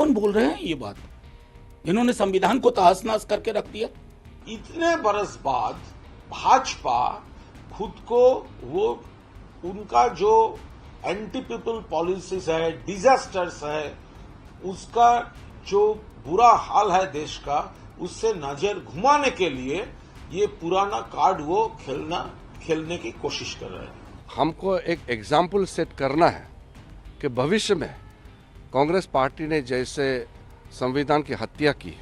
कौन बोल रहे हैं ये बात, इन्होंने संविधान को तहस नहस करके रख दिया। इतने बरस बाद भाजपा खुद को वो उनका जो एंटी पीपल पॉलिसीज है, डिजास्टर्स है, उसका जो बुरा हाल है देश का, उससे नजर घुमाने के लिए ये पुराना कार्ड वो खेलने की कोशिश कर रहे हैं। हमको एक एग्जाम्पल सेट करना है कि भविष्य में कांग्रेस पार्टी ने जैसे संविधान की हत्या की,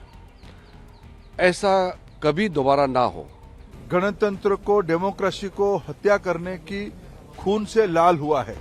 ऐसा कभी दोबारा ना हो। गणतंत्र को, डेमोक्रेसी को हत्या करने की खून से लाल हुआ है।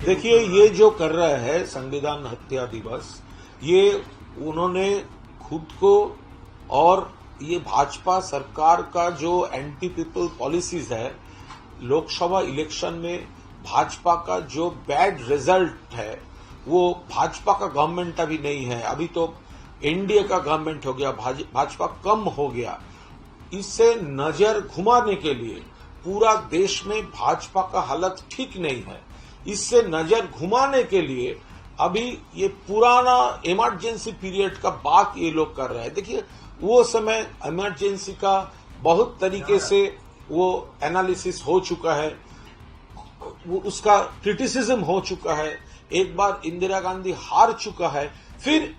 देखिए, ये जो कर रहे हैं संविधान हत्या दिवस, ये उन्होंने खुद को और ये भाजपा सरकार का जो एंटी पीपल पॉलिसीज है, लोकसभा इलेक्शन में भाजपा का जो बैड रिजल्ट है, वो भाजपा का गवर्नमेंट अभी नहीं है, अभी तो एनडीए का गवर्नमेंट हो गया, भाजपा कम हो गया। इससे नजर घुमाने के लिए पूरा देश में भाजपा का हालत ठीक नहीं है, इससे नजर घुमाने के लिए अभी ये पुराना इमरजेंसी पीरियड का बात ये लोग कर रहे हैं। देखिए, वो समय इमरजेंसी का बहुत तरीके से वो एनालिसिस हो चुका है, वो उसका क्रिटिसिज्म हो चुका है। एक बार इंदिरा गांधी हार चुका है, फिर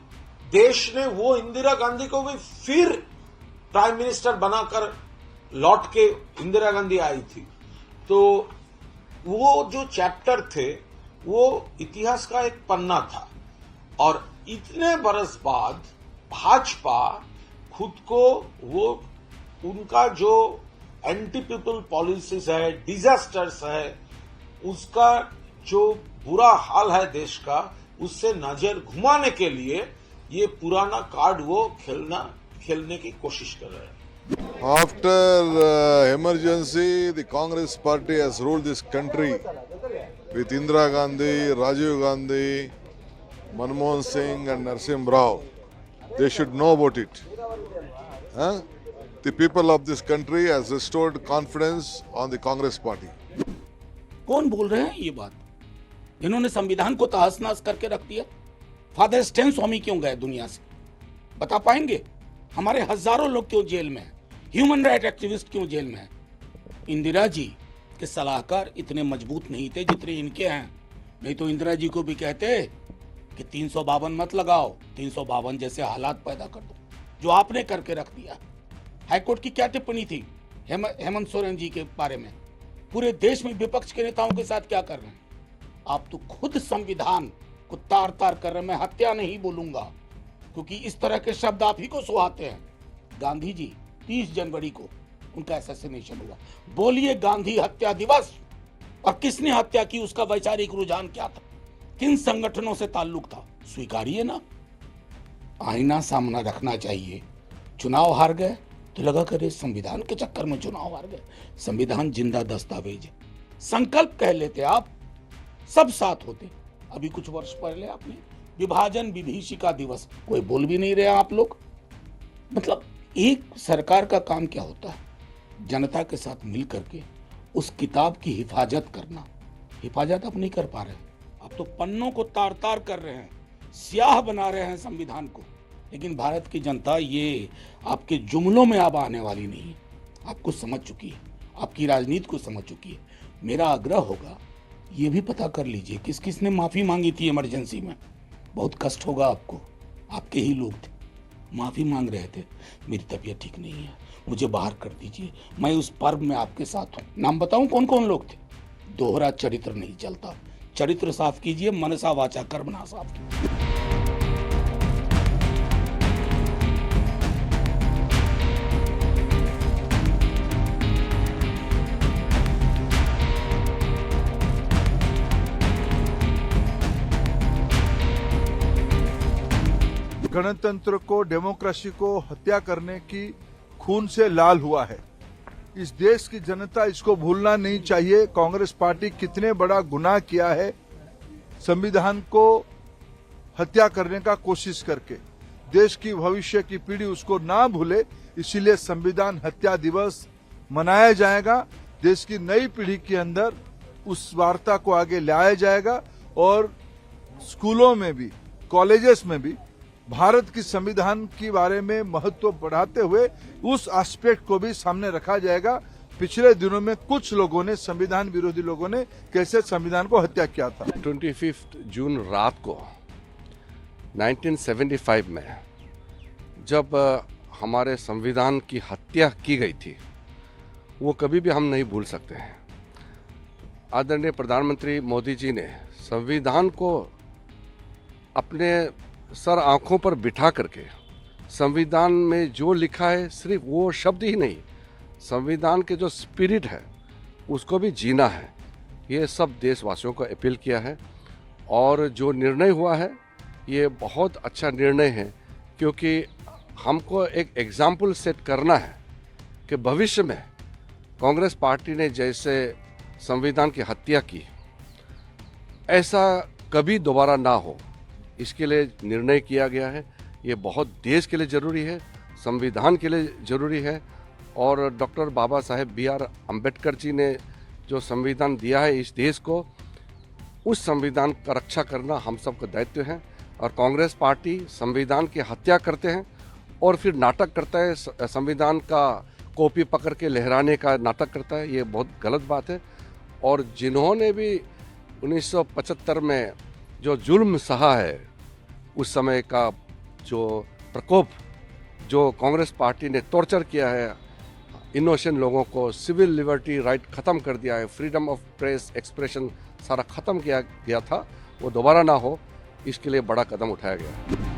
देश ने वो इंदिरा गांधी को भी फिर प्राइम मिनिस्टर बनाकर लौट के इंदिरा गांधी आई थी। तो वो जो चैप्टर थे वो इतिहास का एक पन्ना था, और इतने बरस बाद भाजपा खुद को वो उनका जो एंटी पीपल पॉलिसीज है, डिजास्टर्स है, उसका जो बुरा हाल है देश का, उससे नजर घुमाने के लिए ये पुराना कार्ड वो खेलने की कोशिश कर रहे हैं। After emergency, the Congress party has ruled this country with Indira Gandhi, Rajiv Gandhi, Manmohan Singh and Narasimha Rao. They should know about it. Huh? The people of this country has restored confidence on the Congress party. कौन बोल रहे हैं ये बात, इन्होंने संविधान को तहस नहस करके रख दिया। फादर स्टैन स्वामी क्यों गए दुनिया से, बता पाएंगे? हमारे हजारों लोग क्यों जेल में हैं? ह्यूमन राइट एक्टिविस्ट क्यों जेल में हैं? इंदिरा जी के सलाहकार इतने मजबूत नहीं थे जितने इनके हैं, नहीं तो इंदिरा जी को भी कहते कि 352 मत लगाओ, 352 जैसे हालात पैदा कर दो। जो आपने करके रख दिया। हाईकोर्ट की क्या टिप्पणी थी हेमंत सोरेन जी के बारे में? पूरे देश में विपक्ष के नेताओं के साथ क्या कर रहे हैं? आप तो खुद संविधान को तार तार कर रहे हैं। मैं हत्या नहीं बोलूंगा क्योंकि इस तरह के शब्द आप ही को सुहाते हैं। गांधी जी 30 जनवरी को उनका असैसिनेशन हुआ। बोलिए गांधी हत्या दिवस, और किसने हत्या की, उसका वैचारिक रुझान क्या था, किन संगठनों से ताल्लुक था, स्वीकारिए ना। आईना सामना रखना चाहिए। चुनाव हार गए तो लगा करे संविधान के चक्कर में चुनाव हार गए। संविधान जिंदा दस्तावेज है। संकल्प कह लेते आप, सब साथ होते। अभी कुछ वर्ष पहले आपने विभाजन विभीषिका दिवस, कोई बोल भी नहीं रहे आप लोग। मतलब एक सरकार का काम क्या होता है? जनता के साथ मिल करके उस किताब की हिफाजत करना। हिफाजत आप नहीं कर पा रहे। आप तो पन्नों को तार तार कर रहे हैं, स्याह बना रहे हैं संविधान को। लेकिन भारत की जनता ये आपके जुमलों में अब आने वाली नहीं है। आपको समझ चुकी है, आपकी राजनीति को समझ चुकी है। मेरा आग्रह होगा ये भी पता कर लीजिए किस किस ने माफी मांगी थी इमरजेंसी में। बहुत कष्ट होगा आपको, आपके ही लोग थे, माफी मांग रहे थे, मेरी तबीयत ठीक नहीं है, मुझे बाहर कर दीजिए, मैं उस पर्व में आपके साथ हूँ। नाम बताऊं कौन कौन लोग थे? दोहरा चरित्र नहीं चलता। चरित्र साफ कीजिए, मनसा वाचा कर्मणा साफ कीजिए। गणतंत्र को, डेमोक्रेसी को हत्या करने की खून से लाल हुआ है। इस देश की जनता इसको भूलना नहीं चाहिए। कांग्रेस पार्टी कितने बड़ा गुनाह किया है संविधान को हत्या करने का कोशिश करके। देश की भविष्य की पीढ़ी उसको ना भूले, इसीलिए संविधान हत्या दिवस मनाया जाएगा। देश की नई पीढ़ी के अंदर उस वार्ता को आगे लाया जाएगा और स्कूलों में भी, कॉलेजेस में भी भारत की संविधान के बारे में महत्व बढ़ाते हुए उस एस्पेक्ट को भी सामने रखा जाएगा। पिछले दिनों में कुछ लोगों ने, संविधान विरोधी लोगों ने कैसे संविधान को हत्या किया था। 25 जून रात को 1975 में जब हमारे संविधान की हत्या की गई थी, वो कभी भी हम नहीं भूल सकते हैं। आदरणीय प्रधानमंत्री मोदी जी ने संविधान को अपने सर आंखों पर बिठा करके संविधान में जो लिखा है सिर्फ वो शब्द ही नहीं, संविधान के जो स्पिरिट है उसको भी जीना है। ये सब देशवासियों को अपील किया है और जो निर्णय हुआ है ये बहुत अच्छा निर्णय है, क्योंकि हमको एक एग्जाम्पल सेट करना है कि भविष्य में कांग्रेस पार्टी ने जैसे संविधान की हत्या की, ऐसा कभी दोबारा ना हो, इसके लिए निर्णय किया गया है। ये बहुत देश के लिए ज़रूरी है, संविधान के लिए ज़रूरी है। और डॉक्टर बाबा साहेब B.R. अम्बेडकर जी ने जो संविधान दिया है इस देश को, उस संविधान का रक्षा करना हम सबका दायित्व है। और कांग्रेस पार्टी संविधान की हत्या करते हैं और फिर नाटक करता है, संविधान का कॉपी पकड़ के लहराने का नाटक करता है, ये बहुत गलत बात है। और जिन्होंने भी 1975 में जो जुल्म सहा है, उस समय का जो प्रकोप, जो कांग्रेस पार्टी ने टॉर्चर किया है इनोसेंट लोगों को, सिविल लिबर्टी राइट ख़त्म कर दिया है, फ्रीडम ऑफ प्रेस एक्सप्रेशन सारा ख़त्म किया गया था, वो दोबारा ना हो, इसके लिए बड़ा कदम उठाया गया।